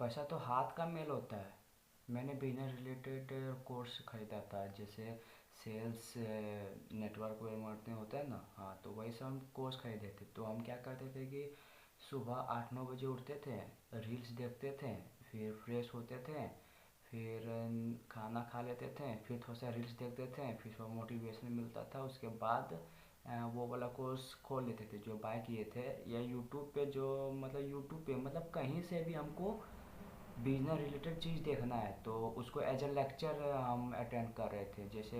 पैसा तो हाथ का मेल होता है। मैंने बिजनेस रिलेटेड कोर्स खरीदा था, जैसे सेल्स नेटवर्क मार्केटिंग होता है ना। हाँ, तो वही सब हम कोर्स खरीदे थे। तो हम क्या करते थे कि सुबह 8-9 बजे उठते थे, रील्स देखते थे, फिर फ्रेश होते थे, फिर खाना खा लेते थे, फिर थोड़ा सा रील्स देखते थे, फिर थोड़ा मोटिवेशन मिलता था। उसके बाद वो वाला कोर्स खोल लेते थे जो बाय किए थे, या यूट्यूब पे, जो मतलब यूट्यूब पे मतलब कहीं से भी हमको बिजनेस रिलेटेड चीज़ देखना है तो उसको एज अ लेक्चर हम अटेंड कर रहे थे। जैसे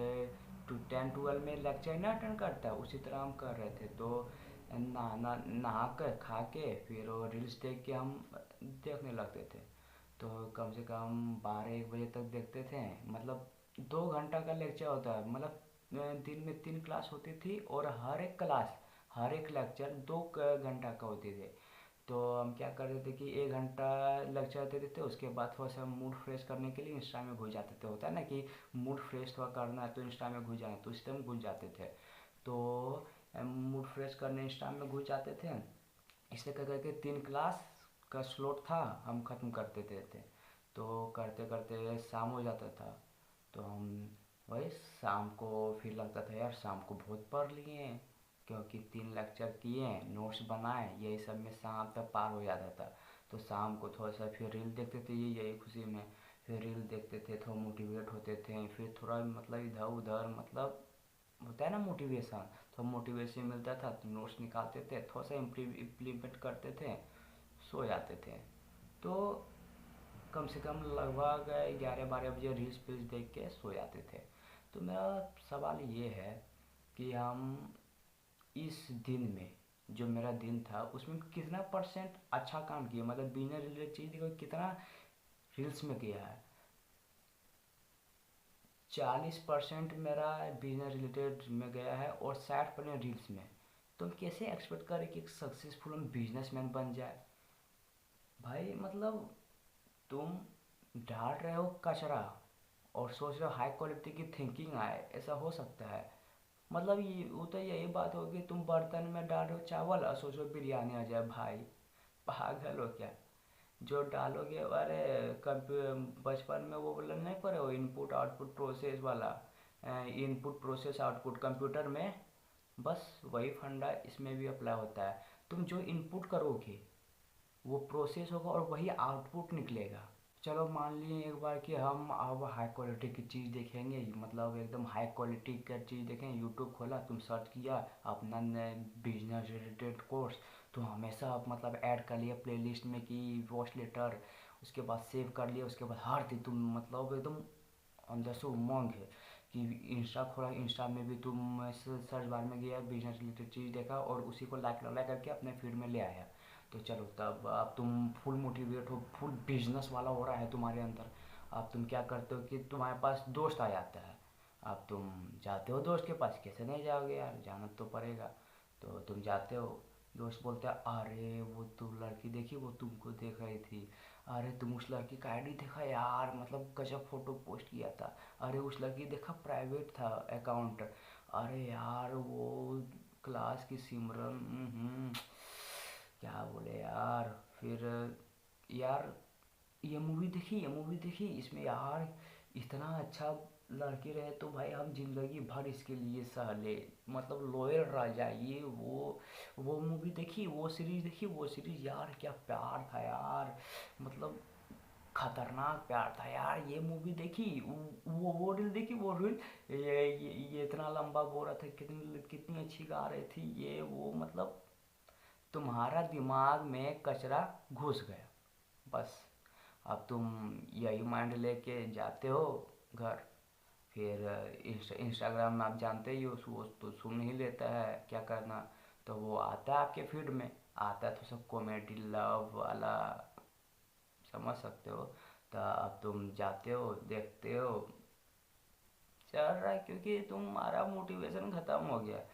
10-12 में लेक्चर ना अटेंड करता है, उसी तरह हम कर रहे थे। तो नहा नहा कर खा के फिर वो रील्स देख के हम देखने लगते थे। तो कम से कम 12-1 बजे तक देखते थे। मतलब 2 घंटा का लेक्चर होता है, मतलब दिन में 3 क्लास होती थी, और हर एक क्लास, हर एक लेक्चर 2 घंटा का होती थी। तो हम क्या करते थे कि 1 घंटा लेक्चर देते थे, उसके बाद थोड़ा सा मूड फ्रेश करने के लिए इंस्टा में घुस जाते थे। होता है ना कि मूड फ्रेश थोड़ा करना है तो इंस्टा में घुस जाना, तो इस टाइम घुस जाते थे। तो मूड फ्रेश करने इंस्टा में घुस जाते थे। इससे कर करके 3 क्लास का स्लॉट था, हम ख़त्म कर देते थे। तो करते करते शाम हो जाता था। तो हम वही शाम को फिर लगता था यार शाम को बहुत पढ़ लिए हैं, क्योंकि 3 लेक्चर किए हैं, नोट्स बनाए, यही सब में शाम तक पार हो जाता था। तो शाम को थोड़ा सा फिर रील देखते थे, यही खुशी में फिर रील देखते थे, थोड़ा मोटिवेट होते थे, फिर थोड़ा मतलब इधर उधर मतलब होता है ना मोटिवेशन, तो मोटिवेशन मिलता था तो नोट्स निकालते थे, थोड़ा सा इम्प्लीमेंट करते थे, सो जाते थे। तो कम से कम लगभग 11-12 बजे रील्स फील्स देख के सो जाते थे। तो मेरा सवाल ये है कि हम इस दिन में, जो मेरा दिन था उसमें कितना परसेंट अच्छा काम किया, मतलब बिजनेस रिलेटेड चीज़ देखो कितना रील्स में किया है। 40% मेरा बिजनेस रिलेटेड में गया है और 60% रील्स में। तो हम कैसे एक्सपेक्ट करें कि एक सक्सेसफुल हम बिजनेसमैन बन जाए? भाई मतलब तुम डाल रहे हो कचरा और सोच रहे हो हाई क्वालिटी की थिंकिंग आए, ऐसा हो सकता है? मतलब ये वो तो यही बात होगी, तुम बर्तन में डाल रहे हो चावल और सोच रहे हो बिरयानी आ जाए। भाई पागल हो क्या? जो डालोगे, अरे बचपन में वो बोला नहीं पड़े हो, इनपुट आउटपुट प्रोसेस वाला, इनपुट प्रोसेस आउटपुट कंप्यूटर में, बस वही फंडा इसमें भी अप्लाई होता है। तुम जो इनपुट करोगे वो प्रोसेस होगा और वही आउटपुट निकलेगा। चलो मान लिए एक बार कि हम अब हाई क्वालिटी की चीज़ देखेंगे, मतलब एकदम हाई क्वालिटी का चीज़ देखें। यूट्यूब खोला, तुम सर्च किया अपना बिजनेस रिलेटेड कोर्स, तो हमेशा आप मतलब ऐड कर लिया प्लेलिस्ट में कि वॉच लेटर, उसके बाद सेव कर लिया। उसके बाद हर दिन तुम मतलब एकदम अंदर से उमंग है कि इंस्टा खोला, इंस्टा में भी तुम सर्च बार में गया, बिजनेस रिलेटेड चीज़ देखा और उसी को लाइक लाइक करके अपने फीड में ले आया। तो चलो तब अब तुम फुल मोटिवेट हो, फुल बिजनेस वाला हो रहा है तुम्हारे अंदर। अब तुम क्या करते हो कि तुम्हारे पास दोस्त आ जाता है, अब तुम जाते हो दोस्त के पास, कैसे नहीं जाओगे यार, जाना तो पड़ेगा। तो तुम जाते हो, दोस्त बोलते हैं अरे वो तुम लड़की देखी, वो तुमको देख रही थी, अरे तुम उस लड़की का आईडी देखा यार, मतलब गजब फोटो पोस्ट किया था, अरे उस लड़की देखा प्राइवेट था अकाउंट, अरे यार वो क्लास की सिमरन, क्या बोले यार। फिर यार ये मूवी देखी, ये मूवी देखी, इसमें यार इतना अच्छा लड़की रहे तो भाई हम जिंदगी भर इसके लिए सह ले, मतलब लॉयल रह जाइए। वो मूवी देखी, वो सीरीज देखी, वो सीरीज यार क्या प्यार था यार, मतलब खतरनाक प्यार था यार। ये मूवी देखी, वो रील देखी, वो रील, ये इतना लंबा बोल रहा था, कितनी कितनी अच्छी गा रही थी, ये वो मतलब तुम्हारा दिमाग में कचरा घुस गया बस। अब तुम यही माइंड लेके जाते हो घर। फिर इंस्टाग्राम में आप जानते ही हो, वो तो सुन ही लेता है क्या करना। तो वो आता है आपके फीड में, आता है तो सब कॉमेडी लव वाला, समझ सकते हो। तो अब तुम जाते हो देखते हो, चल रहा है, क्योंकि तुम्हारा मोटिवेशन ख़त्म हो गया।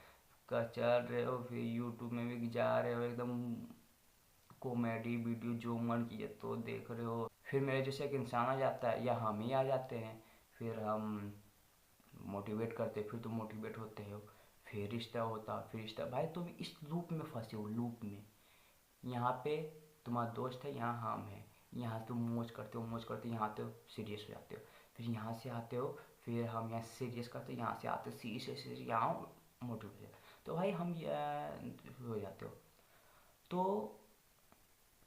चल रहे हो, फिर यूट्यूब में भी जा रहे हो एकदम कॉमेडी वीडियो, जो मन किए तो देख रहे हो। फिर मेरे जैसे एक इंसान आ जाता है या हम ही आ जाते हैं, फिर हम मोटिवेट करते, फिर तुम मोटिवेट होते हो, फिर रिश्ता होता, फिर रिश्ता। भाई तुम इस लूप में फंसे हो, लूप में। यहाँ पे तुम्हारा दोस्त है, यहाँ हम हैं, यहाँ तुम मौज करते हो, यहाँ आते हो सीरियस हो जाते हो, फिर यहाँ से आते हो, फिर हम यहाँ सीरियस करते हो, यहाँ से आते हो सीरियस, यहाँ मोटिवेशन। तो भाई हम ये हो जाते हो।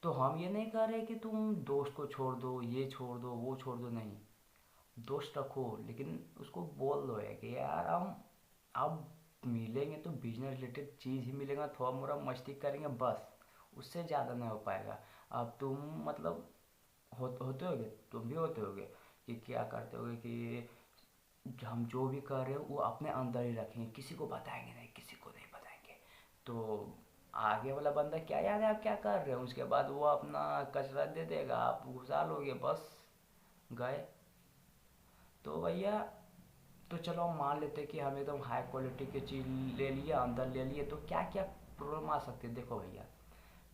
तो हम ये नहीं कह रहे कि तुम दोस्त को छोड़ दो, ये छोड़ दो, वो छोड़ दो, नहीं। दोस्त रखो, लेकिन उसको बोल दो है कि यार हम अब मिलेंगे तो बिजनेस रिलेटेड चीज़ ही मिलेगा, थोड़ा मोड़ा मस्ती करेंगे बस, उससे ज़्यादा नहीं हो पाएगा। अब तुम मतलब होते होगे, तुम भी होते होगे कि क्या करते होगे कि हम जो भी कर रहे हो वो अपने अंदर ही रखेंगे, किसी को बताएंगे नहीं, किसी को नहीं बताएंगे। तो आगे वाला बंदा क्या याद है आप क्या कर रहे हो, उसके बाद वो अपना कचरा दे देगा, आप घुसा लोगे, बस गए। तो भैया, तो चलो हम मान लेते हैं कि हम एकदम हाई क्वालिटी की चीज़ ले लिए, अंदर ले लिए, तो क्या क्या प्रॉब्लम आ सकती है। देखो भैया,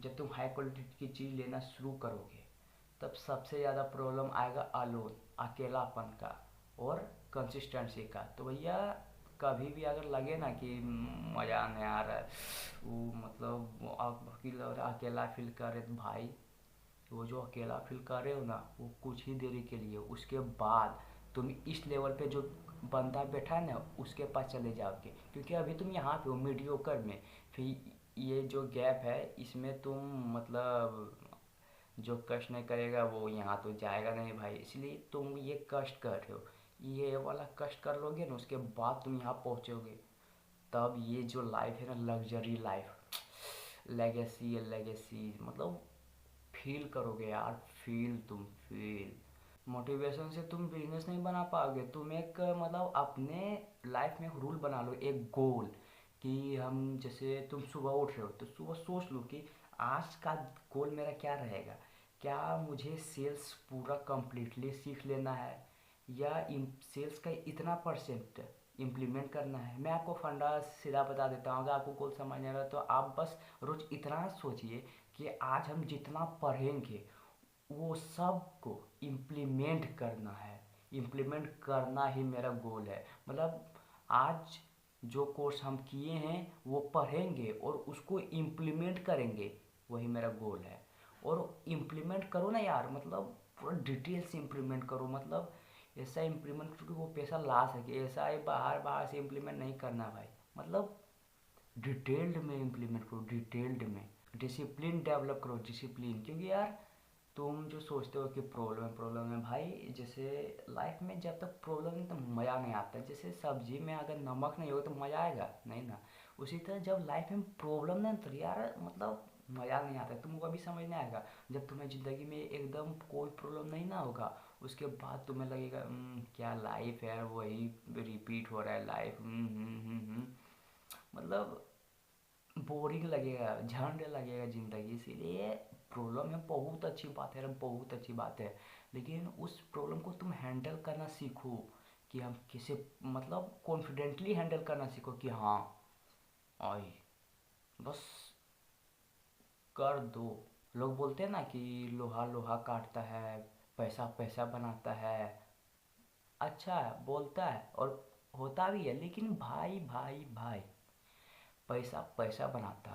जब तुम हाई क्वालिटी की चीज़ लेना शुरू करोगे, तब सबसे ज़्यादा प्रॉब्लम आएगा अलोन, अकेलापन का, और कंसिस्टेंसी का। तो भैया, कभी भी अगर लगे ना कि मज़ा नहीं आ रहा है, वो मतलब आप अकेला फील कर रहे, तो भाई वो जो अकेला फील कर रहे हो ना, वो कुछ ही देरी के लिए, उसके बाद तुम इस लेवल पे जो बंदा बैठा है ना उसके पास चले जाओगे, क्योंकि अभी तुम यहाँ पे हो मीडियोकर में। फिर ये जो गैप है इसमें तुम मतलब जो कष्ट नहीं करेगा वो यहाँ तो जाएगा नहीं भाई, इसलिए तुम ये कष्ट कर रहे हो, ये वाला कष्ट कर लोगे ना, उसके बाद तुम यहाँ पहुँचोगे। तब ये जो लाइफ है ना, लग्जरी लाइफ, लेगेसी है, लेगेसी मतलब फील करोगे यार, फील, तुम फील। मोटिवेशन से तुम बिजनेस नहीं बना पाओगे, तुम एक मतलब अपने लाइफ में एक रूल बना लो, एक गोल, कि हम जैसे तुम सुबह उठ रहे हो तो सुबह सोच लो कि आज का गोल मेरा क्या रहेगा। क्या मुझे सेल्स पूरा कंप्लीटली सीख लेना है, या सेल्स का इतना परसेंट इम्प्लीमेंट करना है। मैं आपको फंडा सीधा बता देता हूँ, अगर आपको गोल समझ नहीं आ रहा तो आप बस रोज़ इतना सोचिए कि आज हम जितना पढ़ेंगे वो सब को इम्प्लीमेंट करना है, इम्प्लीमेंट करना ही मेरा गोल है। मतलब आज जो कोर्स हम किए हैं वो पढ़ेंगे और उसको इम्प्लीमेंट करेंगे, वही मेरा गोल है। और इम्प्लीमेंट करो ना यार, मतलब पूरा डिटेल से इम्प्लीमेंट करो, मतलब ऐसा इम्प्लीमेंट करो कि वो पैसा ला सके, ऐसा ही बाहर बाहर से इम्प्लीमेंट नहीं करना भाई, मतलब डिटेल्ड में इम्प्लीमेंट करो, डिटेल्ड में डिसिप्लिन डेवलप करो, डिसिप्लिन। क्योंकि यार तुम जो सोचते हो कि प्रॉब्लम है भाई, जैसे लाइफ में जब तक प्रॉब्लम नहीं तो मज़ा नहीं आता। जैसे सब्जी में अगर नमक नहीं हो तो मज़ा आएगा नहीं ना, उसी तरह जब लाइफ में प्रॉब्लम नहीं तो यार मतलब मज़ा नहीं आता, तुमको अभी समझ नहीं आएगा। जब तुम्हें ज़िंदगी में एकदम कोई प्रॉब्लम नहीं ना होगा, उसके बाद तुम्हें लगेगा क्या लाइफ है यार, वही रिपीट हो रहा है लाइफ, मतलब बोरिंग लगेगा, झंड लगेगा ज़िंदगी। इसीलिए प्रॉब्लम है बहुत अच्छी बात है, बहुत अच्छी बात है, लेकिन उस प्रॉब्लम को तुम हैंडल करना सीखो, कि हम किसे मतलब कॉन्फिडेंटली हैंडल करना सीखो कि हाँ आई बस कर दो। लोग बोलते हैं ना कि लोहा लोहा काटता है, पैसा पैसा बनाता है, अच्छा है बोलता है और होता भी है, लेकिन भाई भाई भाई, पैसा पैसा बनाता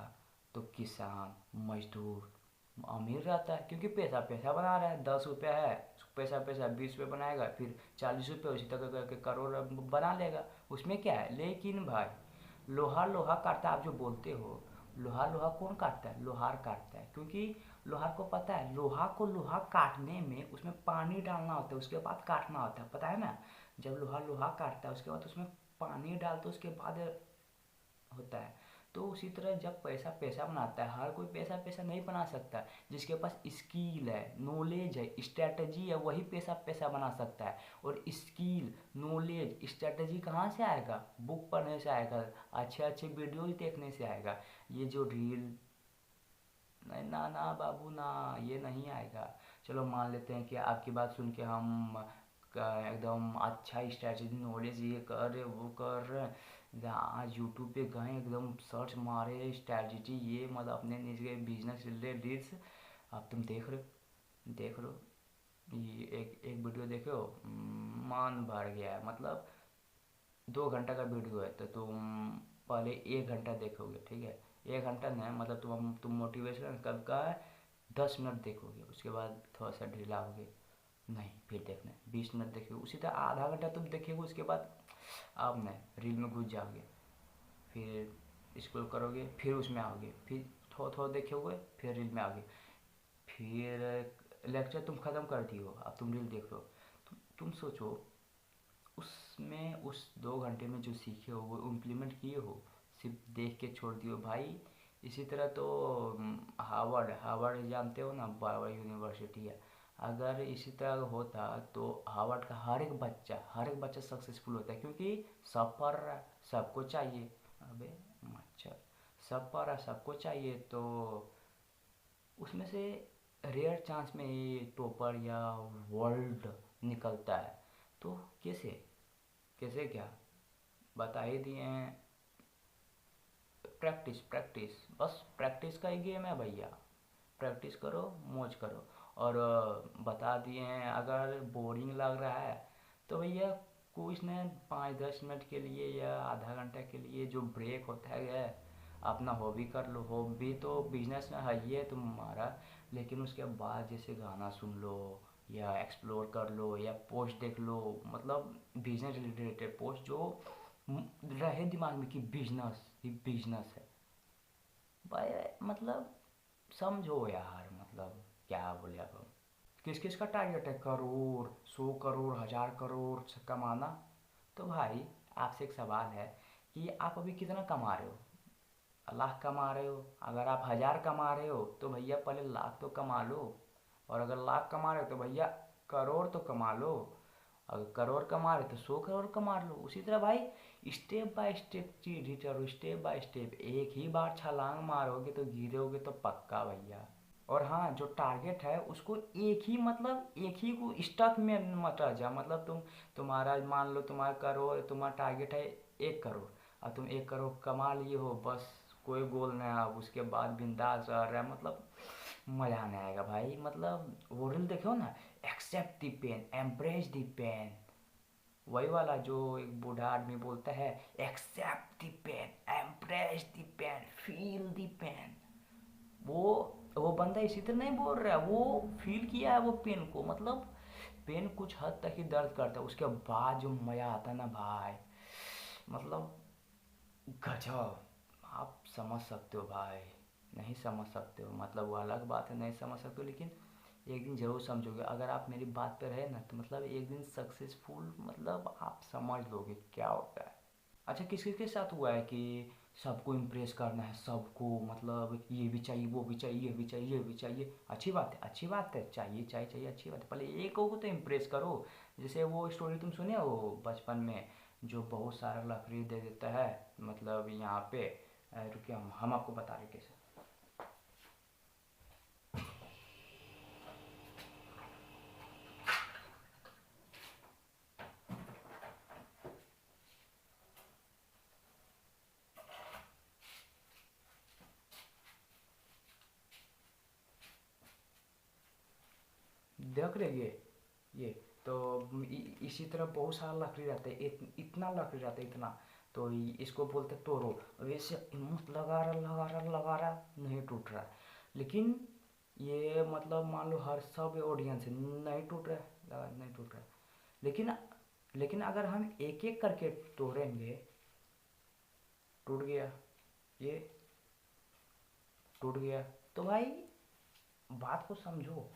तो किसान मजदूर अमीर रहता है, क्योंकि पैसा पैसा बना रहा है, 10 रुपया है, पैसा पैसा 20 रुपये बनाएगा, फिर 40 रुपये उसी तक करके करोड़ बना लेगा, उसमें क्या है। लेकिन भाई लोहा लोहा काटता, आप जो बोलते हो लोहा लोहा कौन काटता है, लोहार काटता है, क्योंकि लोहार को पता है लोहा को लोहा काटने में उसमें पानी डालना होता है, उसके बाद काटना होता है, पता है ना। जब लोहा लोहा काटता है उसके बाद उसमें पानी डालते उसके बाद होता है। तो उसी तरह जब पैसा पैसा बनाता है, हर कोई पैसा पैसा नहीं बना सकता, जिसके पास स्किल है, नॉलेज है, स्ट्रैटेजी है, वही पैसा पैसा बना सकता है। और स्किल नॉलेज स्ट्रैटेजी कहाँ से आएगा, बुक पढ़ने से आएगा, अच्छे अच्छे वीडियोज देखने से आएगा। ये जो रील, नहीं ना ना बाबू ना, ये नहीं आएगा। चलो मान लेते हैं कि आपकी बात सुन के हम एकदम अच्छा स्ट्रैटेजी नॉलेज ये कर रहे वो कर रहे, आज यूट्यूब पे गए एकदम सर्च मारे स्ट्रैटेजी, ये मतलब अपने निजी बिजनेस रिलेटेड रील्स, अब तुम देख रहे हो ये एक एक वीडियो देखे हो, मन भर गया है, मतलब 2 घंटा का वीडियो है तो तुम पहले 1 घंटा देखोगे, ठीक है, 1 घंटा नहीं मतलब तुम मोटिवेशन कब का है, 10 मिनट देखोगे, उसके बाद थोड़ा सा ढीला होगे, नहीं फिर देखना है, 20 मिनट देखोगे, उसी तरह आधा घंटा तुम देखोगे, उसके बाद अब नहीं रील में घुस जाओगे, फिर स्क्रॉल करोगे, फिर उसमें आओगे, फिर थोड़ा थोड़ा देखोगे, फिर रील में आओगे, फिर लेक्चर तुम ख़त्म कर दी हो, अब तुम रील देख रहे हो। तुम सोचो, उसमें उस 2 घंटे में जो सीखे हो वो इम्प्लीमेंट किए हो, सिर्फ देख के छोड़ दिए हो भाई। इसी तरह तो हार्वर्ड हार्वर्ड जानते हो ना, बड़ा यूनिवर्सिटी है। अगर इसी तरह होता तो हार्वर्ड का हर एक बच्चा सक्सेसफुल होता है, क्योंकि सब पढ़ रहा है, सबको चाहिए। अबे मच्छर, सब पढ़ रहा है, सबको चाहिए, तो उसमें से रेयर चांस में ये टॉपर या वर्ल्ड निकलता है। तो कैसे कैसे क्या बता ही दिए हैं। प्रैक्टिस प्रैक्टिस, बस प्रैक्टिस का ही गेम है भैया। प्रैक्टिस करो, मौज करो। और बता दिए हैं, अगर बोरिंग लग रहा है तो भैया कुछ न 5-10 मिनट के लिए या आधा घंटा के लिए जो ब्रेक होता है, अपना हॉबी कर लो। हॉबी तो बिजनेस में है ही है तुम्हारा, लेकिन उसके बाद जैसे गाना सुन लो, या एक्सप्लोर कर लो, या पोस्ट देख लो, मतलब बिजनेस रिलेटेड पोस्ट जो रहे दिमाग में कि बिजनेस ही बिजनेस है भाई। मतलब समझो यार, मतलब क्या बोले अब हम। किस किस का टारगेट है, करोड़, 100 करोड़, 1000 करोड़ से कमाना? तो भाई आपसे एक सवाल है कि आप अभी कितना कमा रहे हो? लाख कमा रहे हो? अगर आप 1000 कमा रहे हो तो भैया पहले लाख तो कमा लो। और अगर लाख कमा रहे हो तो भैया करोड़ तो कमा लो। अगर करोड़ कमा रहे तो 100 करोड़ कमा लो। उसी तरह भाई स्टेप बाय स्टेप चीज ही चलो, स्टेप बाय स्टेप। एक ही बार छलांग मारोगे तो गिरोगे तो पक्का भैया। और हाँ, जो टारगेट है उसको एक ही, मतलब एक ही को स्टक में मत रह जा। मतलब तुम्हारा मान लो तुम्हारा करोड़, तुम्हारा टारगेट है 1 करोड़, और तुम 1 करोड़ कमा लिए हो, बस कोई गोल नहीं। अब उसके बाद बिंदास रह रहा है, मतलब मज़ा नहीं आएगा भाई। मतलब वो रील देखो ना, accept the pain, embrace the pain, वही वाला जो एक बूढ़ा आदमी बोलता है, accept the pain, embrace the pain, feel the pain. वो वो बंदा इसी तरह नहीं बोल रहा है, वो फील किया है वो पेन को। मतलब पेन कुछ हद तक ही दर्द करता है, उसके बाद जो मज़ा आता है ना भाई, मतलब गजब। आप समझ सकते हो भाई, नहीं समझ सकते हो मतलब वो अलग बात है, नहीं समझ सकते हो, लेकिन एक दिन ज़रूर समझोगे। अगर आप मेरी बात पे रहे ना, तो मतलब एक दिन सक्सेसफुल, मतलब आप समझ लोगे क्या होता है। अच्छा, किस किस के साथ हुआ है कि सबको इम्प्रेस करना है, सबको, मतलब ये भी चाहिए, वो भी चाहिए, ये भी चाहिए, ये भी चाहिए। अच्छी बात है, अच्छी बात है, चाहिए चाहिए चाहिए, अच्छी बात है। पहले एक को तो इम्प्रेस करो। जैसे वो स्टोरी तुम सुने हो बचपन में, जो बहुत सारा लकड़ी दे देता है, मतलब यहाँ पे, रुकिए हम आपको बता रहे कैसे। देख रहे ये तो इसी तरह बहुत सारा लकड़ी रहता है, इतना लकड़ी रहता है, इतना। तो इसको बोलते तोड़ो। अब ऐसे हिम्मत लगा रहा, नहीं टूट रहा। लेकिन ये मतलब मान लो हर सब ऑडियंस है, नहीं टूट रहा है, नहीं टूट रहा है। लेकिन लेकिन अगर हम एक एक करके तोड़ेंगे, टूट गया, ये टूट गया। तो भाई बात को समझो।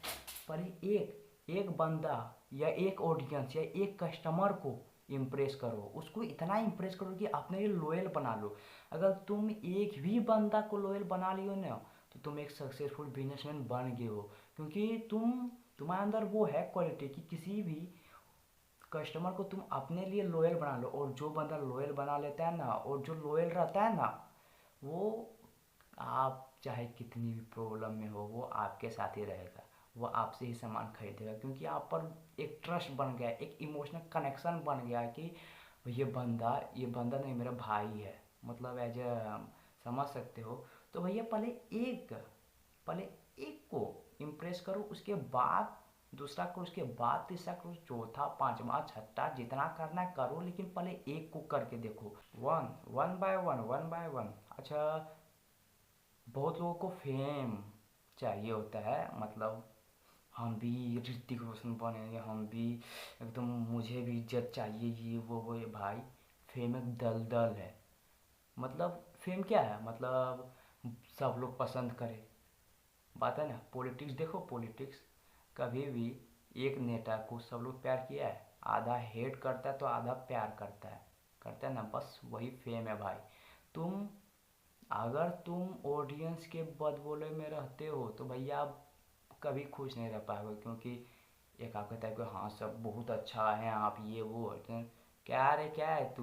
पर एक एक बंदा या एक ऑडियंस या एक कस्टमर को इम्प्रेस करो, उसको इतना इम्प्रेस करो कि अपने लिए लॉयल बना लो। अगर तुम एक भी बंदा को लॉयल बना लियो ना, तो तुम एक सक्सेसफुल बिजनेसमैन बन गए हो। क्योंकि तुम्हारे अंदर वो है क्वालिटी कि किसी भी कस्टमर को तुम अपने लिए लॉयल बना लो। और जो बंदा लॉयल बना लेता है ना, और जो लॉयल रहता है ना, वो, आप चाहे कितनी भी प्रॉब्लम में हो, वो आपके साथ ही रहेगा। वो आपसे ही सामान खरीदेगा, क्योंकि आप पर एक ट्रस्ट बन गया, एक इमोशनल कनेक्शन बन गया कि ये बंदा नहीं, मेरा भाई है। मतलब एज ए, समझ सकते हो। तो भैया पहले एक को इम्प्रेस करो, उसके बाद दूसरा करो, उसके बाद तीसरा करो, चौथा, पांचवा, छठा, जितना करना है करो, लेकिन पहले एक को करके देखो। One one by one, one by one. अच्छा, बहुत लोगों को फेम चाहिए होता है, मतलब हम भी ऋतिक रोशन बनेंगे, हम भी एकदम, मुझे भी इज्जत चाहिए, ये वो ये भाई। फेम एक दलदल है। मतलब फेम क्या है, मतलब सब लोग पसंद करें, बात है ना। पॉलिटिक्स देखो, पॉलिटिक्स कभी भी एक नेता को सब लोग प्यार किया है? आधा हेट करता है तो आधा प्यार करता है ना, बस वही फेम है भाई। तुम अगर तुम ऑडियंस के बदबोले में रहते हो तो भैया आप कभी खुश नहीं रह पाओगे, क्योंकि एक आप कहता है कि हाँ सब बहुत अच्छा है, आप ये वो क्या रे, क्या है तू,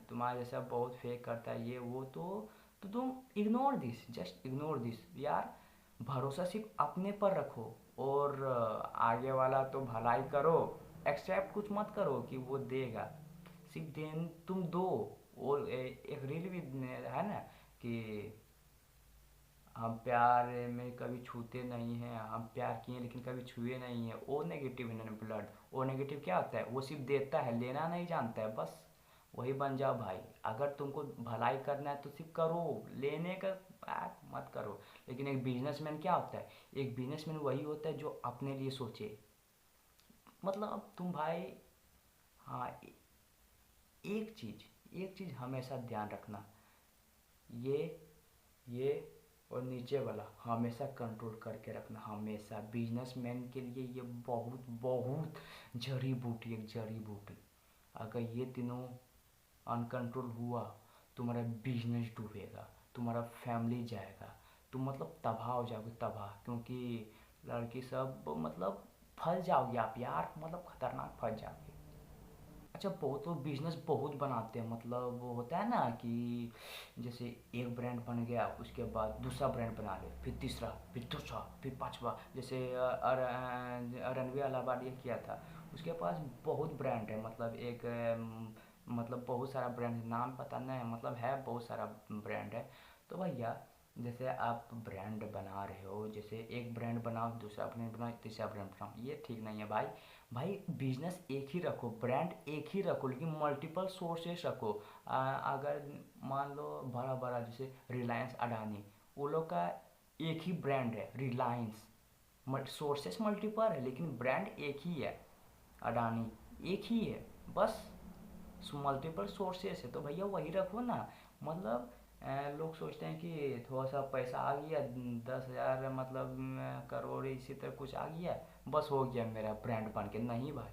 तुम्हारा जैसा बहुत फेक करता है ये वो, तो तुम ignore this, just ignore this यार। भरोसा सिर्फ अपने पर रखो, और आगे वाला तो भलाई करो, एक्सेप्ट कुछ मत करो कि वो देगा, सिर्फ देन तुम दो। और एक रील भी है ना कि हम प्यार में कभी छूते नहीं हैं, हम प्यार किए लेकिन कभी छुए नहीं हैं, ओ नेगेटिव है ब्लड। ओ नेगेटिव क्या होता है, वो सिर्फ देता है, लेना नहीं जानता है, बस वही बन जाओ भाई। अगर तुमको भलाई करना है तो सिर्फ करो, लेने का बात मत करो। लेकिन एक बिजनेसमैन क्या होता है, एक बिजनेसमैन वही होता है जो अपने लिए सोचे। मतलब तुम भाई, हाँ, एक चीज़ हमेशा ध्यान रखना, ये ये और नीचे वाला हमेशा कंट्रोल करके रखना, हमेशा। बिजनेसमैन के लिए ये बहुत बहुत जड़ी बूटी, एक जड़ी बूटी। अगर ये तीनों अनकंट्रोल हुआ, तुम्हारा बिजनेस डूबेगा, तुम्हारा फैमिली जाएगा, तुम मतलब तबाह हो जाओगे, तबाह। क्योंकि लड़की सब मतलब फंस जाओगे आप यार, मतलब खतरनाक फंस जाओगे। अच्छा, बहुत लोग बिजनेस बहुत बनाते हैं, मतलब वो होता है ना कि जैसे एक ब्रांड बन गया, उसके बाद दूसरा ब्रांड बना ले, फिर तीसरा, फिर चौथा, फिर पांचवा। जैसे रणवीर अलाहाबाद ये किया था, उसके पास बहुत ब्रांड है, मतलब एक मतलब बहुत सारा ब्रांड, नाम पता नहीं है, मतलब है बहुत सारा ब्रांड है। तो भैया जैसे आप ब्रांड बना रहे हो, जैसे एक ब्रांड बनाओ, दूसरा ब्रांड बनाओ, तीसरा ब्रांड बनाओ, ये ठीक नहीं है भाई। भाई बिजनेस एक ही रखो, ब्रांड एक ही रखो, लेकिन मल्टीपल सोर्सेस रखो। अगर मान लो बड़ा बड़ा जैसे रिलायंस, अडानी, वो लोग का एक ही ब्रांड है रिलायंस, सोर्सेस मल्टीपल है लेकिन ब्रांड एक ही है, अडानी एक ही है, बस मल्टीपल सोर्सेस है, तो भैया वही रखो ना। मतलब लोग सोचते हैं कि थोड़ा सा पैसा आ गया, 10,000 मतलब करोड़ इसी तरह कुछ आ गया, बस हो गया मेरा ब्रांड बन के। नहीं भाई,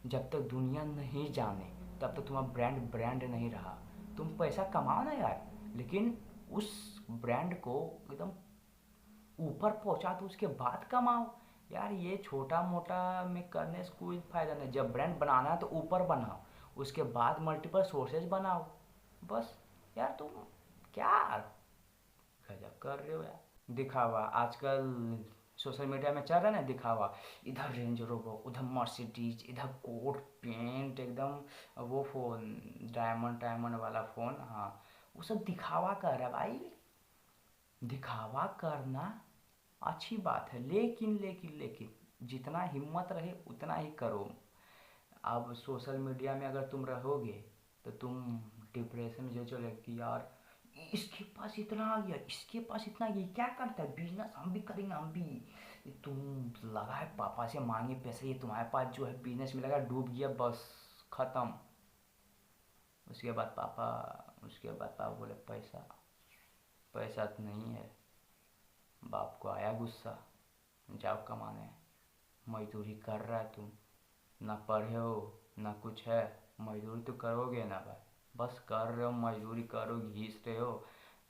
जब तक दुनिया नहीं जाने तब तक तुम्हारा ब्रांड ब्रांड नहीं रहा। तुम पैसा कमाओ ना यार, लेकिन उस ब्रांड को एकदम ऊपर पहुंचा दो, उसके बाद कमाओ। यार ये छोटा मोटा में करने से कोई फायदा नहीं, जब ब्रांड बनाना है तो ऊपर बनाओ, उसके बाद मल्टीपल सोर्सेज बनाओ, बस। यार तुम क्या गजब कर रहे हो यार। दिखावा आजकल सोशल मीडिया में चल रहा है ना, दिखावा, इधर रेंज रोवर, उधर मर्सिडीज, इधर कोट पेंट एकदम, वो फ़ोन डायमंड डायमंड वाला फ़ोन, हाँ, वो सब दिखावा कर रहा है भाई। दिखावा करना अच्छी बात है, लेकिन जितना हिम्मत रहे उतना ही करो। अब सोशल मीडिया में अगर तुम रहोगे तो तुम डिप्रेशन में जो चले कि यार इसके पास इतना आ गया, इसके पास इतना आ गया, क्या करता है बिजनेस, हम भी करेंगे, हम भी। तुम लगाए पापा से मांगे पैसे, ये तुम्हारे पास जो है बिजनेस में लगा, डूब गया, बस खत्म। उसके बाद पापा बोले पैसा, पैसा तो नहीं है। बाप को आया गुस्सा, जाओ कमाने, मजदूरी कर रहा है तुम, ना पढ़े हो ना कुछ है, मजदूरी तो करोगे ना भाई, बस कर रहे हो मजदूरी, करो घीस रहे हो,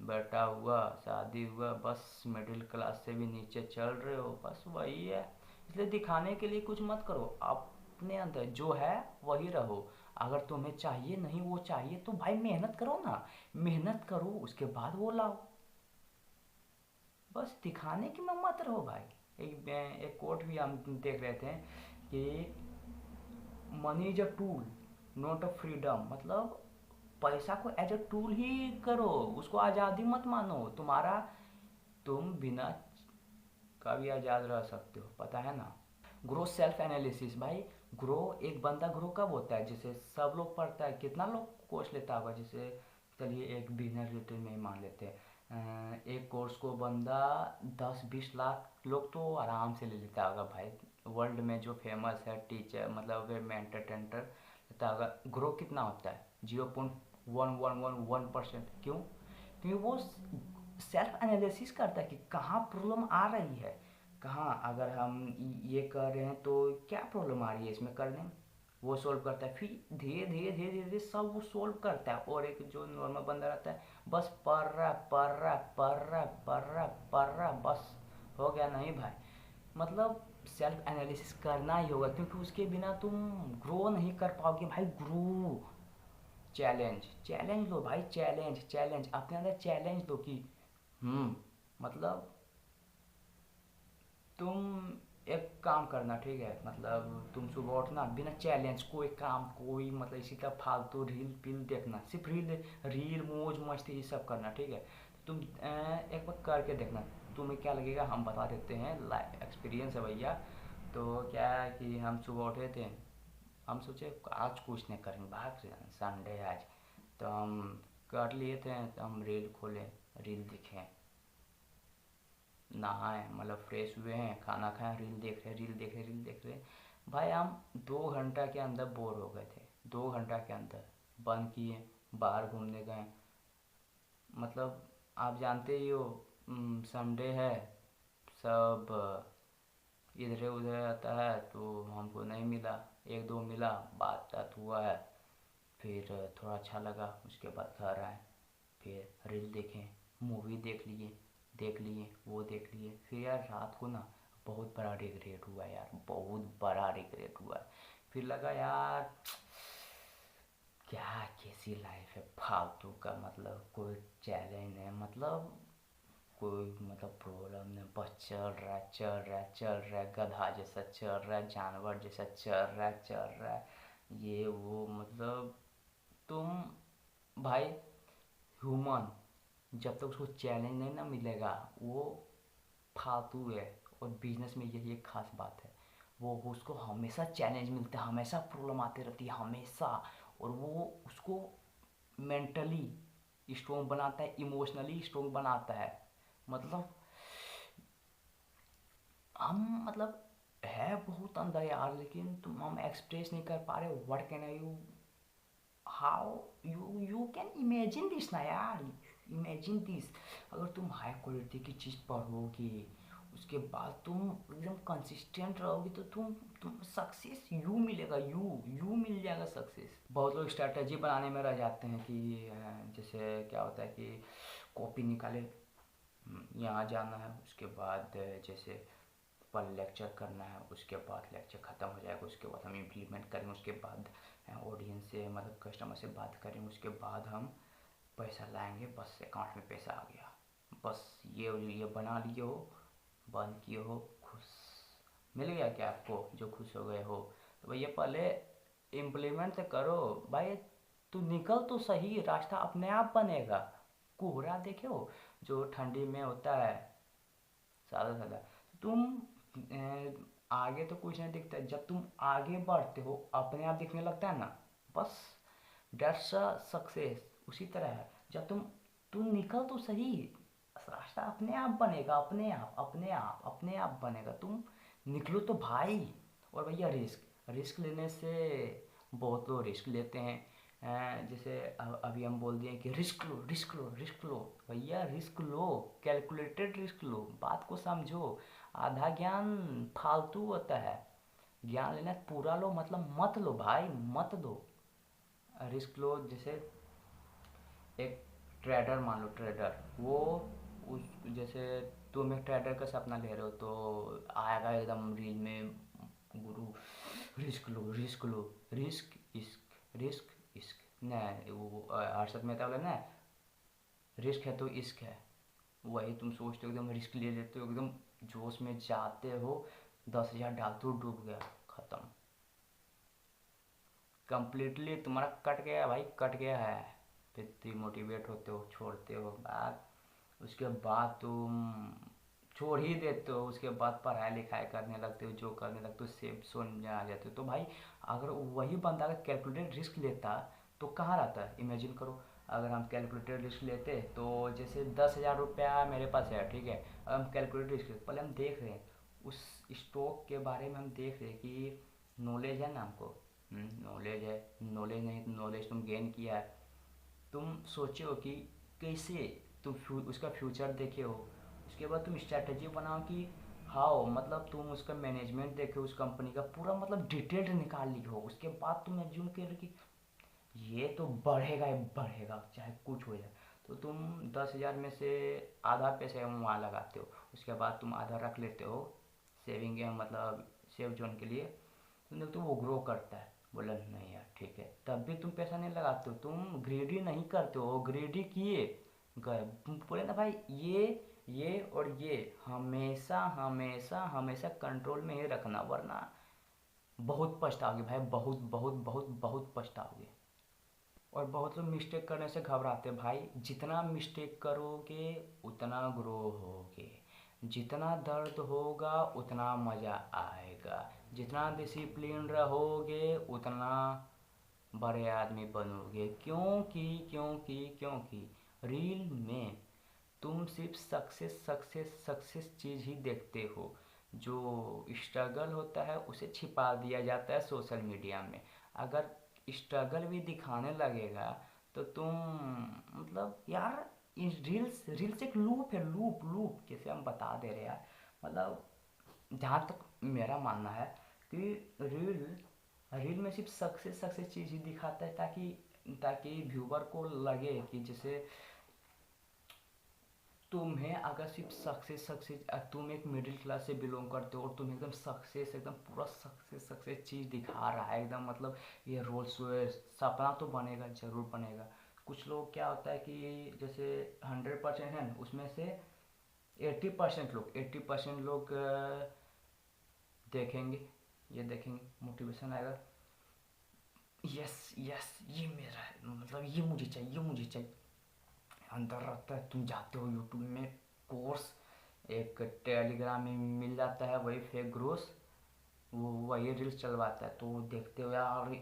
बेटा हुआ, शादी हुआ, बस मिडिल क्लास से भी नीचे चल रहे हो, बस वही है। इसलिए दिखाने के लिए कुछ मत करो, अपने अंदर जो है वही रहो। अगर तुम्हें चाहिए नहीं वो चाहिए तो भाई मेहनत करो ना, मेहनत करो उसके बाद वो लाओ, बस दिखाने की में मत रहो भाई। एक कोट भी हम देख रहे थे कि money is a tool not a freedom, मतलब पैसा को एज अ टूल ही करो, उसको आज़ादी मत मानो तुम्हारा। तुम बिना कभी आज़ाद रह सकते हो, पता है ना। ग्रो सेल्फ एनालिसिस भाई। ग्रो, एक बंदा ग्रो कब होता है, जैसे सब लोग पढ़ता है, कितना लोग कोर्स लेता होगा, जैसे चलिए एक बिजनेस रिलेटेड में ही मान लेते हैं, एक कोर्स को बंदा 10-20 लाख लोग तो आराम से ले लेता होगा भाई। वर्ल्ड में जो फेमस है टीचर मतलब मेंटर टेंटर लेता होगा। ग्रो कितना होता है? 0.1111%। क्यों? क्योंकि वो सेल्फ एनालिसिस करता है कि कहाँ प्रॉब्लम आ रही है, कहाँ अगर हम ये कर रहे हैं तो क्या प्रॉब्लम आ रही है इसमें करने में, वो सोल्व करता है। फिर धीरे धीरे धीरे धीरे सब वो सोल्व करता है। और एक जो नॉर्मल बंदा रहता है बस पढ़ रहा पढ़ रहा पढ़ रहा पढ़ रहा पढ़ रहा बस हो गया। नहीं भाई, मतलब सेल्फ एनालिसिस करना ही होगा, क्योंकि उसके बिना तुम ग्रो नहीं कर पाओगे भाई। ग्रो चैलेंज चैलेंज लो भाई, चैलेंज चैलेंज अपने अंदर चैलेंज लो कि मतलब तुम एक काम करना, ठीक है, मतलब तुम सुबह उठना बिना चैलेंज कोई काम कोई मतलब इसी तरह फालतू रील पील देखना, सिर्फ रील रील मौज मस्ती ये सब करना, ठीक है। तुम एक बार करके देखना, तुम्हें क्या लगेगा हम बता देते हैं, लाइफ एक्सपीरियंस है भैया। तो क्या है कि हम सुबह उठे थे, हम सोचे आज कुछ नहीं करेंगे, भाग संडे है आज, तो हम कर लिए थे। तो हम रील खोले, रील दिखे, नहाए मतलब फ्रेश हुए हैं, खाना खाए, रील देख रहे रील देख रहे रील देख रहे। भाई हम 2 घंटा के अंदर बोर हो गए थे, 2 घंटा के अंदर बंद किए, बाहर घूमने गए। मतलब आप जानते ही हो, संडे है, सब इधर उधर आता है, तो हमको नहीं मिला, एक दो मिला, बात बात हुआ है। फिर थोड़ा अच्छा लगा, उसके बाद घर आए, फिर रील देखें, मूवी देख लिए वो देख लिए। फिर यार रात को ना बहुत बड़ा रिग्रेट हुआ यार, बहुत बड़ा रिग्रेट हुआ। फिर लगा यार क्या कैसी लाइफ है फालतू का, मतलब कोई चैलेंज नहीं, मतलब कोई मतलब प्रॉब्लम नहीं, बस चल रहा है चल रहा है चल रहा है, गधा जैसा चल रहा है, जानवर जैसा चल रहा है ये वो। मतलब तुम भाई ह्यूमन जब तक उसको चैलेंज नहीं ना मिलेगा वो फालतू है। और बिजनेस में यही एक खास बात है, वो उसको हमेशा चैलेंज मिलता है, हमेशा प्रॉब्लम आती रहती है हमेशा। और वो उसको मेंटली स्ट्रोंग बनाता है, इमोशनली स्ट्रोंग बनाता है। मतलब हम मतलब है बहुत अंदर यार, लेकिन तुम हम एक्सप्रेस नहीं कर पा रहे। What can I you how you can imagine this ना यार, इमेजिन दिस। अगर तुम हाई क्वालिटी की चीज़ पढ़ोगे, उसके बाद तुम एकदम कंसिस्टेंट रहोगे, तो तुम सक्सेस यू मिलेगा, यू मिल जाएगा सक्सेस। बहुत लोग स्ट्रैटेजी बनाने में रह जाते हैं कि जैसे क्या होता है कि कॉपी निकाले, यहाँ जाना है, उसके बाद जैसे पर लेक्चर करना है, उसके बाद लेक्चर ख़त्म हो जाएगा, उसके बाद हम इम्प्लीमेंट करेंगे, उसके बाद ऑडियंस से मतलब कस्टमर से बात करेंगे, उसके बाद हम पैसा लाएंगे, बस अकाउंट में पैसा आ गया, बस ये बना लिए हो, बंद किए हो, खुश मिल गया क्या आपको जो खुश हो गए हो? तो भैया पहले इम्प्लीमेंट तो करो भाई, तू निकल तो सही, रास्ता अपने आप बनेगा। कोहरा देखे हो जो ठंडी में होता है, सादा सादा, तुम आगे तो कुछ नहीं दिखता, जब तुम आगे बढ़ते हो अपने आप दिखने लगता है ना, बस दैट्स अ सक्सेस। उसी तरह है, जब तुम निकल तो सही, रास्ता अपने आप बनेगा, अपने आप अपने आप अपने आप बनेगा, तुम निकलो तो भाई। और भैया रिस्क रिस्क लेने से बहुत लोग रिस्क लेते हैं। जैसे अभी हम बोल दिए कि रिस्क लो रिस्क लो रिस्क लो, भैया रिस्क लो, कैलकुलेटेड रिस्क लो, बात को समझो। आधा ज्ञान फालतू होता है, ज्ञान लेना पूरा लो, मतलब मत लो भाई, मत लो, रिस्क लो। जैसे एक ट्रेडर मान लो, ट्रेडर वो उस जैसे तुम एक ट्रेडर का सपना ले रहे हो, तो आएगा एकदम रील में गुरु, रिस्क लो रिस्क लो, रिस्क इश्क रिस्क इश्क, नहीं वो हर्षद मेहता वाला ना, रिस्क है तो इश्क है। वही तुम सोचते हो, एकदम रिस्क ले लेते हो, एकदम जोश में जाते हो, 10,000 डालते हो, डूब गया, खत्म, कंप्लीटली तुम्हारा कट गया भाई, कट गया है। फिर डिमोटिवेट होते हो, छोड़ते हो बात, उसके बाद तुम छोड़ ही देते हो, उसके बाद पढ़ाई लिखाई करने लगते हो, जो करने लगते हो सेफ जोन में आ जाते हो। तो भाई अगर वही बंदा अगर कैलकुलेटेड रिस्क लेता तो कहाँ रहता है, इमेजिन करो। अगर हम कैलकुलेटेड रिस्क लेते तो जैसे 10,000 रुपया मेरे पास है, ठीक है। अगर हम कैलकुलेटेड रिस्क पहले हम देख रहे हैं उस स्टॉक के बारे में, हम देख रहे हैं कि नॉलेज है ना हमको, नॉलेज है। नॉलेज नहीं तो नॉलेज तुम गेन किया है, तुम सोचे हो कि कैसे तुम उसका फ्यूचर देखे हो। उसके बाद तुम स्ट्रैटेजी बनाओ कि हाउ, मतलब तुम उसका मैनेजमेंट देखे उस कंपनी का पूरा, मतलब डिटेल्ड निकाल ली हो। उसके बाद तुम एज्यूम कर कि ये तो बढ़ेगा ही बढ़ेगा चाहे कुछ हो जाए। तो तुम 10,000 में से आधा पैसे वहाँ लगाते हो, उसके बाद तुम आधा रख लेते हो सेविंग के, मतलब सेव जोन के लिए। तो वो ग्रो करता है। बोला नहीं यार ठीक है, तब भी तुम पैसा नहीं लगाते हो, तुम ग्रेडी नहीं करते हो। ग्रेडी किए गए, बोले ना भाई ये और ये हमेशा हमेशा हमेशा कंट्रोल में ही रखना, वरना बहुत पछताओगे भाई, बहुत बहुत बहुत बहुत पछताओगे। और बहुत लोग मिस्टेक करने से घबराते हैं भाई। जितना मिस्टेक करोगे उतना ग्रो होगे, जितना दर्द होगा उतना मज़ा आएगा, जितना डिसिप्लिन रहोगे उतना बड़े आदमी बनोगे। क्योंकि रील में तुम सिर्फ सक्सेस सक्सेस सक्सेस चीज़ ही देखते हो। जो स्ट्रगल होता है उसे छिपा दिया जाता है सोशल मीडिया में। अगर स्ट्रगल भी दिखाने लगेगा तो तुम, मतलब यार, इस रील्स एक लूप है, लूप लूप कैसे हम बता दे रहे यार। मतलब जहाँ तक मेरा मानना है कि रील रील में सिर्फ सक्सेस सक्सेस चीज़ ही दिखाता है, ताकि ताकि व्यूवर को लगे कि जैसे तुम्हें अगर सिर्फ सक्सेस सक्सेस, तुम एक मिडिल क्लास से बिलोंग करते हो और तुम एकदम सक्सेस, एकदम पूरा सक्सेस सक्सेस चीज़ दिखा रहा है एकदम, मतलब ये रोल्स रॉयस सपना तो बनेगा, ज़रूर बनेगा। कुछ लोग क्या होता है कि जैसे 100% है उसमें से 80% लोग देखेंगे, ये देखेंगे मोटिवेशन आएगा, यस यस ये मेरा है, मतलब ये मुझे चाहिए, ये मुझे चाहिए। अंदर रहता है, तुम जाते हो यूट्यूब में कोर्स, एक टेलीग्राम में मिल जाता है वही फेक ग्रोस, वो वही रील्स चलवाता है। तो देखते हो यार,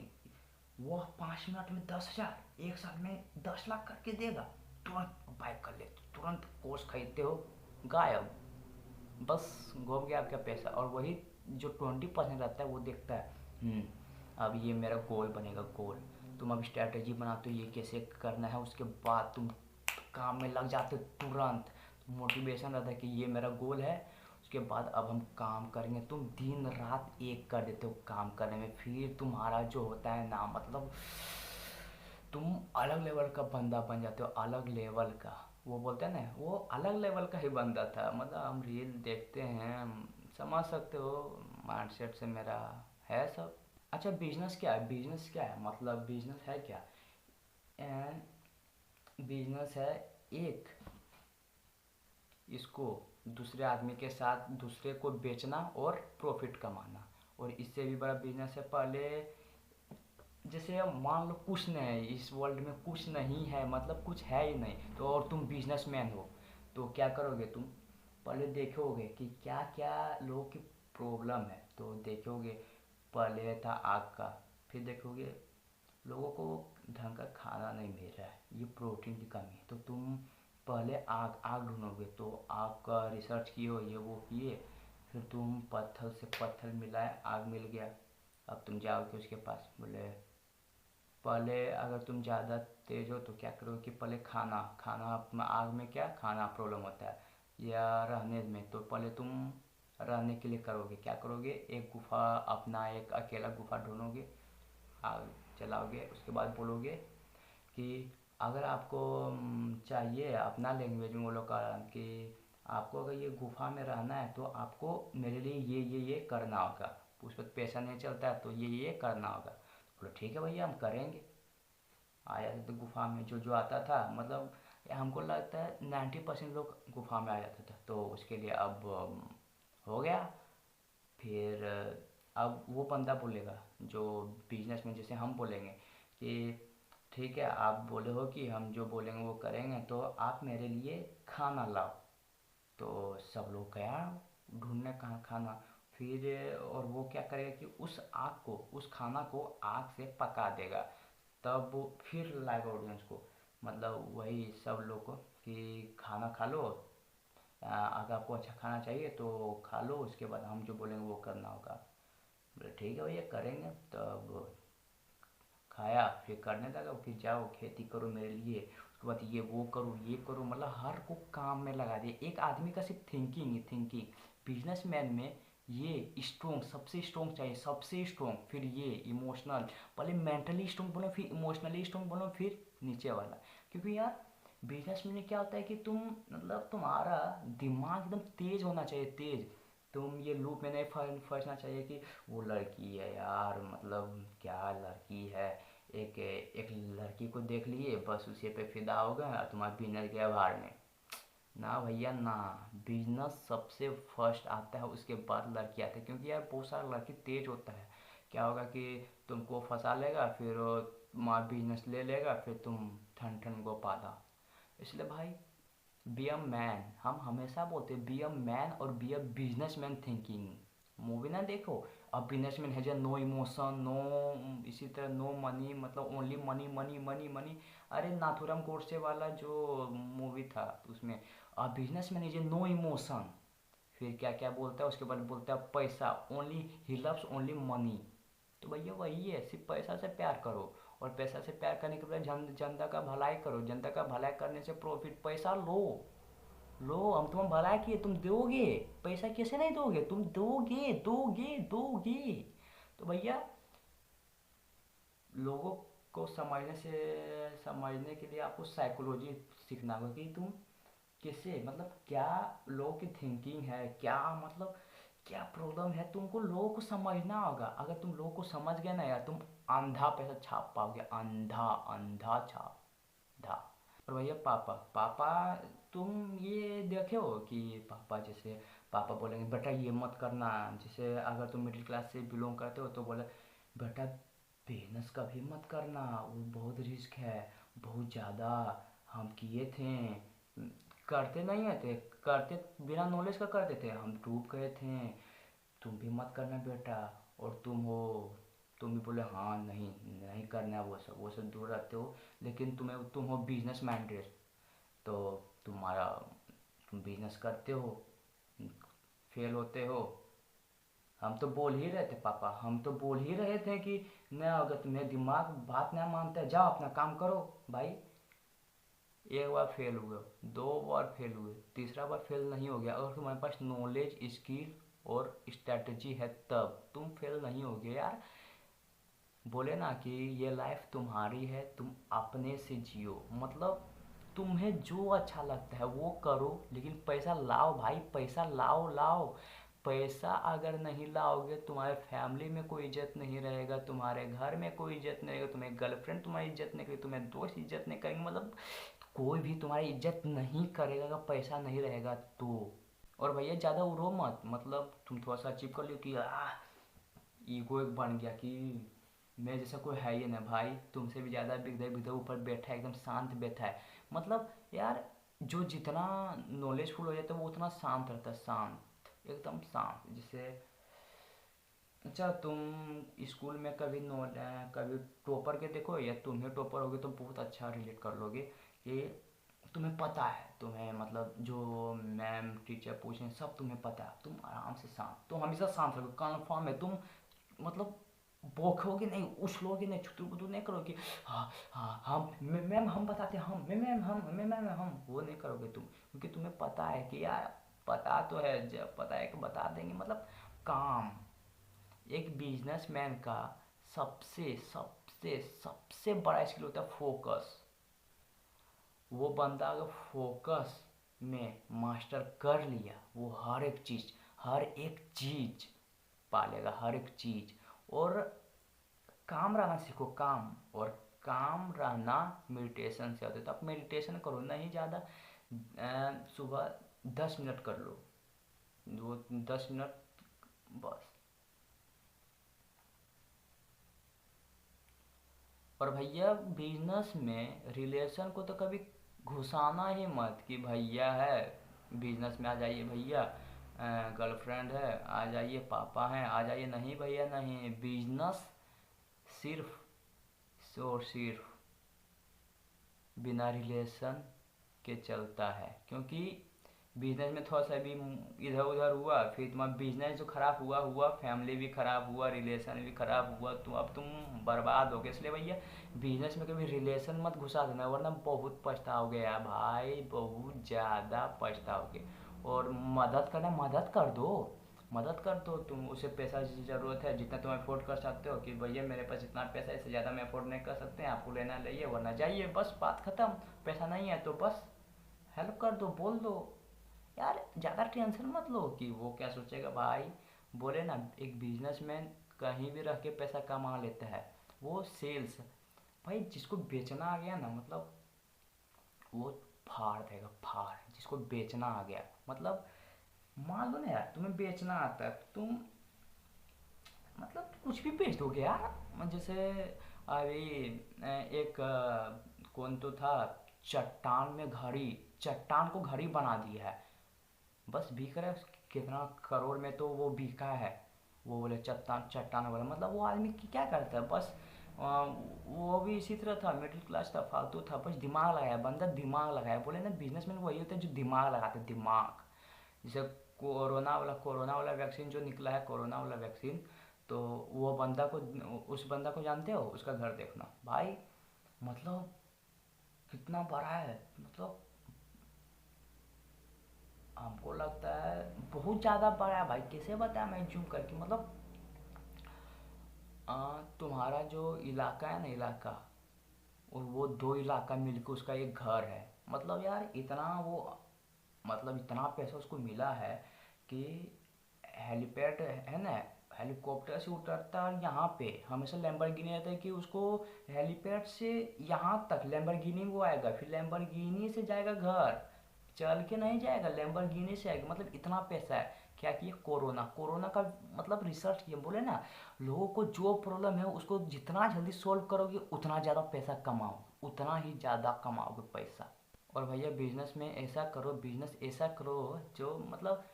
वो 5 मिनट में 10,000, 1 साल में 10 लाख करके देगा, तुरंत बाय कर लेते, तुरंत कोर्स खरीदते हो, गायब, बस घूम गया आपका पैसा। और वही जो 20% रहता है वो देखता है, अब ये मेरा गोल बनेगा, गोल। तुम अब स्ट्रैटेजी बनाते हो ये कैसे करना है, उसके बाद तुम काम में लग जाते हो तुरंत। मोटिवेशन रहता है कि ये मेरा गोल है, उसके बाद अब हम काम करेंगे। तुम दिन रात एक कर देते हो काम करने में, फिर तुम्हारा जो होता है ना, मतलब तुम अलग लेवल का बंदा बन जाते हो, अलग लेवल का। वो बोलते हैं ना, वो अलग लेवल का ही बंदा था। मतलब हम रील देखते हैं, समझ सकते हो माइंडसेट से मेरा है सब। अच्छा बिजनेस क्या है, बिजनेस क्या है, मतलब बिजनेस है क्या। एंड बिजनेस है एक, इसको दूसरे आदमी के साथ दूसरे को बेचना और प्रॉफिट कमाना। और इससे भी बड़ा बिजनेस है, पहले जैसे मान लो कुछ नहीं है इस वर्ल्ड में, कुछ नहीं है, मतलब कुछ है ही नहीं, तो और तुम बिजनेसमैन हो, तो क्या करोगे तुम, पहले देखोगे कि क्या क्या लोगों की प्रॉब्लम है, तो देखोगे पहले था आग का, फिर देखोगे लोगों को ढंग का खाना नहीं मिल रहा है, ये प्रोटीन की कमी है, तो तुम पहले आग आग ढूंढोगे, तो आग का रिसर्च किए हो, ये वो किए, फिर तुम पत्थर से पत्थर मिलाए, आग मिल गया। अब तुम जाओगे उसके पास, बोले पहले अगर तुम ज़्यादा तेज हो तो क्या करोगे कि पहले खाना खाना आग में क्या खाना प्रॉब्लम होता है या रहने में, तो पहले तुम रहने के लिए करोगे क्या करोगे, एक गुफा, अपना एक अकेला गुफा ढूंढोगे, आग जलाओगे, उसके बाद बोलोगे कि अगर आपको चाहिए, अपना लैंग्वेज में बोलो कारण कि आपको अगर ये गुफा में रहना है तो आपको मेरे लिए ये करना होगा, उस पर पैसा नहीं चलता है तो ये करना होगा। बोलो ठीक है भैया हम करेंगे। आया था तो गुफा में जो जो आता था, मतलब हमको लगता है 90% लोग गुफा में आ जाता था, तो उसके लिए अब हो गया। फिर अब वो बंदा बोलेगा जो बिजनेस में, जैसे हम बोलेंगे कि ठीक है आप बोले हो कि हम जो बोलेंगे वो करेंगे, तो आप मेरे लिए खाना लाओ। तो सब लोग गया ढूंढने कहाँ खाना, फिर और वो क्या करेगा कि उस आग को, उस खाना को आग से पका देगा, तब वो फिर लाएगा ऑडियंस को, मतलब वही सब लोग को कि खाना खा लो, अगर आपको अच्छा खाना चाहिए तो खा लो, उसके बाद हम जो बोलेंगे वो करना होगा। बोले ठीक है भैया करेंगे। तब खाया, फिर करने लगा, फिर जाओ खेती करो मेरे लिए, उसके बाद ये वो करो ये करो, मतलब हर को काम में लगा दिया। एक आदमी का सिर्फ थिंकिंग ही थिंकिंग। बिजनेसमैन में ये स्ट्रोंग, सबसे स्ट्रोंग चाहिए, सबसे स्ट्रोंग, फिर ये इमोशनल, पहले मेंटली स्ट्रोंग बनो, फिर इमोशनली स्ट्रोंग बनो, फिर नीचे वाला। क्योंकि यार बिजनेस में क्या होता है कि तुम, मतलब तुम्हारा दिमाग एकदम तेज होना चाहिए, तेज। तुम ये लूप में नहीं फंसना चाहिए कि वो लड़की है यार, मतलब क्या लड़की है, एक एक लड़की को देख लिए बस उसी पे फिदा हो गया, तुम्हारा बिजनेस गया बाहर में। ना भैया ना, बिजनेस सबसे फर्स्ट आता है, उसके बाद लड़की आती है। क्योंकि यार बहुत सारा लड़की तेज होता है, क्या होगा कि तुमको फंसा लेगा, फिर वो तुम्हारा बिजनेस ले लेगा, फिर तुम ठन ठन को पाला। इसलिए भाई बी अ मैन, हम हमेशा बोलते हैं बी अ मैन और be a businessman thinking. Movie ना देखो, अब बिजनेसमैन है जो नो इमोशन नो, इसी तरह नो मनी, मतलब only money money money money. अरे नाथुराम गोडसे वाला जो मूवी था उसमें, अब बिजनेसमैन है जो नो इमोशन, फिर क्या क्या बोलता है उसके बाद बोलता है पैसा, only he loves only money. तो भैया वही है, सिर्फ पैसा से प्यार करो, और पैसा से प्यार करने के बाद जनता का भलाई करो, जनता का भलाई करने से प्रॉफिट पैसा लो। लो हम तुम्हें भलाई किए, तुम दोगे, पैसा कैसे नहीं दोगे, तुम दोगे दोगे दोगे। तो भैया लोगों को समझने के लिए आपको साइकोलॉजी सीखना होगा कि तुम कैसे, मतलब क्या लोगों की थिंकिंग है, क्या मतलब क्या प्रॉब्लम है, तुमको लोगों को समझना होगा। अगर तुम लोगों को समझ गए ना यार, तुम अंधा पैसा छाप पाओगे, अंधा अंधा छाप धा। और भैया पापा पापा, तुम ये देखे हो कि पापा जैसे पापा बोलेंगे बेटा ये मत करना, जैसे अगर तुम मिडिल क्लास से बिलोंग करते हो तो बोले बेटा बिजनेस कभी मत करना, वो बहुत रिस्क है, बहुत ज़्यादा, हम किए थे, करते नहीं है थे, करते बिना नॉलेज का करते थे, हम डूब गए थे, तुम भी मत करना बेटा। और तुम भी बोले हाँ नहीं नहीं करना है, वो सब दूर रहते हो, लेकिन तुम हो बिजनेस माइंडेड, तो तुम्हारा तुम बिजनेस करते हो, फेल होते हो। हम तो बोल ही रहे थे पापा, हम तो बोल ही रहे थे कि न, अगर तुम्हें दिमाग बात ना मानता है जाओ अपना काम करो भाई। एक बार फेल हुए, दो बार फेल हुए, तीसरा बार फेल नहीं हो गया, अगर तुम्हारे पास नॉलेज स्किल और स्ट्रेटजी है तब तुम फेल नहीं होगे यार। बोले ना कि ये लाइफ तुम्हारी है, तुम अपने से जियो, मतलब तुम्हें जो अच्छा लगता है वो करो, लेकिन पैसा लाओ भाई, पैसा लाओ लाओ। पैसा अगर नहीं लाओगे तुम्हारे फैमिली में कोई इज्जत नहीं रहेगा, तुम्हारे घर में कोई इज्जत नहीं रहेगा, तुम्हें गर्लफ्रेंड तुम्हारी इज्जत नहीं करेगी, तुम्हें दोस्त इज्जत नहीं करेंगे, मतलब कोई भी तुम्हारी इज्जत नहीं करेगा अगर पैसा नहीं रहेगा तो। और भैया ज़्यादा उड़ो मत, मतलब तुम थोड़ा सा अचीव कर लियो कि ईगो एक बन गया कि मैं जैसा कोई है ही ना भाई, तुमसे भी ज़्यादा बिगड़े बिगड़े ऊपर बैठा है, एकदम शांत बैठा है। मतलब यार जो जितना नॉलेजफुल हो जाता है वो उतना शांत रहता है, शांत एकदम शांत। जैसे अच्छा तुम स्कूल में कभी टॉपर के देखो, या तुम्हें टॉपर होगे तो बहुत अच्छा रिलेट कर लोगे कि तुम्हें पता है, तुम्हें मतलब जो मैम टीचर पूछें सब तुम्हें पता है, तुम आराम से शांत, तुम हमेशा शांत रहोगे, कन्फर्म है तुम, मतलब भौंकोगे नहीं, उछलोगे नहीं, छुटू बुटू नहीं करोगे, हाँ हाँ हम मैम हम बताते हैं, हम मैम हम मैम हम वो नहीं करोगे तुम, क्योंकि तुम्हें पता है कि यार पता तो है, जब पता है कि बता देंगे, मतलब काम। एक बिजनेसमैन का सबसे सबसे सबसे बड़ा स्किल होता है फोकस। वो बंदा अगर फोकस में मास्टर कर लिया, वो हर एक चीज पालेगा, हर एक चीज। और काम रहना सीखो, काम, और काम रहना मेडिटेशन से होता है, तो आप मेडिटेशन करो, नहीं ज़्यादा, सुबह 10 मिनट कर लो, वो 10 मिनट बस। और भैया बिजनेस में रिलेशन को तो कभी घुसाना ही मत कि भैया है, बिजनेस में आ जाइए भैया, गर्लफ्रेंड है आ जाइए, पापा हैं आ जाइए, नहीं भैया नहीं, बिजनेस सिर्फ और सिर्फ बिना रिलेशन के चलता है, क्योंकि बिजनेस में थोड़ा सा भी इधर उधर हुआ, फिर तुम्हारा बिजनेस जो खराब हुआ हुआ, फैमिली भी खराब हुआ, रिलेशन भी खराब हुआ, तो अब तुम बर्बाद हो गए। इसलिए भैया बिजनेस में कभी रिलेशन मत घुसा देना, वरना बहुत पछताओगे यार भाई, बहुत ज़्यादा पछताओगे। और मदद करना, मदद कर दो, मदद कर दो। तुम उसे पैसा की ज़रूरत है, जितना तुम अफोर्ड कर सकते हो कि भैया मेरे पास इतना पैसा है, इससे ज़्यादा मैं अफोर्ड नहीं कर सकते हैं, आपको लेना लाइए वरना जाइए, बस बात ख़त्म। पैसा नहीं है तो बस हेल्प कर दो, बोल दो यार। ज़्यादा टेंशन मत लो कि वो क्या सोचेगा भाई। बोले ना, एक बिजनेसमैन कहीं भी रह के पैसा कमा लेता है। वो सेल्स भाई, जिसको बेचना आ गया ना, मतलब वो फाड़ देगा, फाड़। जिसको बेचना आ गया मतलब, मान लो ना यार तुम्हें बेचना आता है, तुम मतलब कुछ भी बेच दोगे यार। जैसे अभी एक कौन तो था, चट्टान में घड़ी, चट्टान को घड़ी बना दिया है, बस बिक रहा है कितना करोड़ में, तो वो बिका है। वो बोले चट्टान, चट्टान वाला मतलब वो आदमी क्या करता है बस, वो भी इसी तरह था, मिडिल क्लास था, फालतू था, बस दिमाग लगाया बंदा, दिमाग लगाया। बोले ना बिजनेसमैन वही होते हैं जो दिमाग लगाते हैं, दिमाग। जैसे कोरोना वाला वैक्सीन जो निकला है, कोरोना वाला वैक्सीन, तो वो बंदा को, उस बंदा को जानते हो, उसका घर देखना भाई, मतलब कितना बड़ा है, मतलब हमको लगता है बहुत ज़्यादा बड़ा है भाई। कैसे बताया मैं जूम करके, मतलब तुम्हारा जो इलाका है ना, इलाका, और वो दो इलाका मिलकर उसका एक घर है। मतलब यार इतना वो, मतलब इतना पैसा उसको मिला है कि हेलीपैड है ना, हेलीकॉप्टर से उतरता है यहाँ पे, हमेशा लैम्बोर्गिनी रहता है कि उसको हेलीपैड से यहाँ तक लैम्बोर्गिनी वो आएगा, फिर लैम्बोर्गिनी से जाएगा घर, चल के नहीं जाएगा, लैम्बोर्गिनी से आएगा। मतलब इतना पैसा है। क्या किया, कोरोना, कोरोना का मतलब रिसर्च किया। बोले ना, लोगों को जो प्रॉब्लम है उसको जितना जल्दी सोल्व करोगे उतना ज़्यादा पैसा कमाओ, उतना ही ज़्यादा कमाओगे पैसा। और भैया बिजनेस में ऐसा करो, बिजनेस ऐसा करो जो मतलब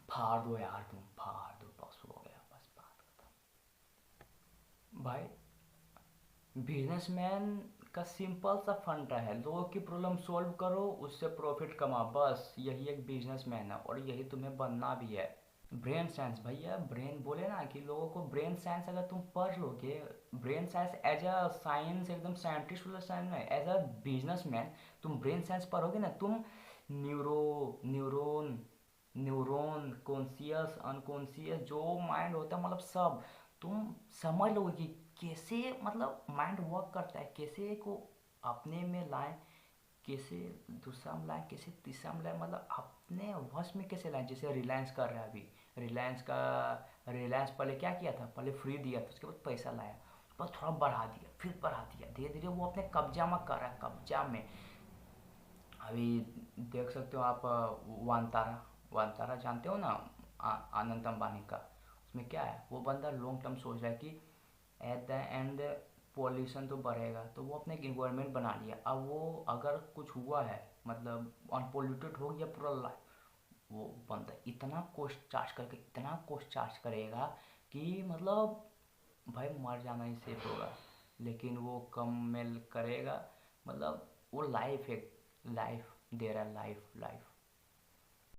फाड़ दो यार, तुम फाड़ दो, बस हो गया, बस बात खत्म भाई। बिजनेसमैन का सिंपल सा फंडा है, लोगों की प्रॉब्लम सॉल्व करो, उससे प्रॉफिट कमा, बस यही एक बिजनेसमैन है, और यही तुम्हें बनना भी है। ब्रेन साइंस भैया, ब्रेन बोले ना कि लोगों को ब्रेन साइंस अगर तुम पढ़ लोगे, brain science as a science, एकदम साइंटिस्ट वाला साइंस में, एज अ बिजनेसमैन तुम ब्रेन साइंस पढ़ोगे ना, तुम neuro neuron neuron, conscious, unconscious जो माइंड होता है, मतलब सब तुम समझ लोगे कि कैसे मतलब माइंड वर्क करता है, कैसे को अपने में लाएं, कैसे दूसरा में लाएं, कैसे तीसरा में लाएं, मतलब अपने वश में कैसे लाएं। जैसे रिलायंस कर रहा है अभी, रिलायंस का, रिलायंस पहले क्या किया था, पहले फ्री दिया था, उसके बाद पैसा लाया, बस थोड़ा बढ़ा दिया, फिर बढ़ा दिया, धीरे धीरे वो अपने कब्जा में कर रहा है, कब्जा में। अभी देख सकते हो आप, वानतारा, वानतारा जानते हो ना, आनंद अंबानी का, उसमें क्या है, वो बंदा लॉन्ग टर्म सोच रहा है कि एट द एंड पॉल्यूशन तो बढ़ेगा, तो वो अपने एक इन्वायरमेंट बना लिया। अब वो अगर कुछ हुआ है, मतलब अनपोल्यूटेड हो गया पूरा लाइफ, वो बंदा इतना कॉस्ट चार्ज करके, इतना कॉस्ट चार्ज करेगा कि मतलब भाई मर जाना ही सेफ होगा, लेकिन वो कम में करेगा। मतलब वो लाइफ है, लाइफ दे रहा है, लाइफ, लाइफ।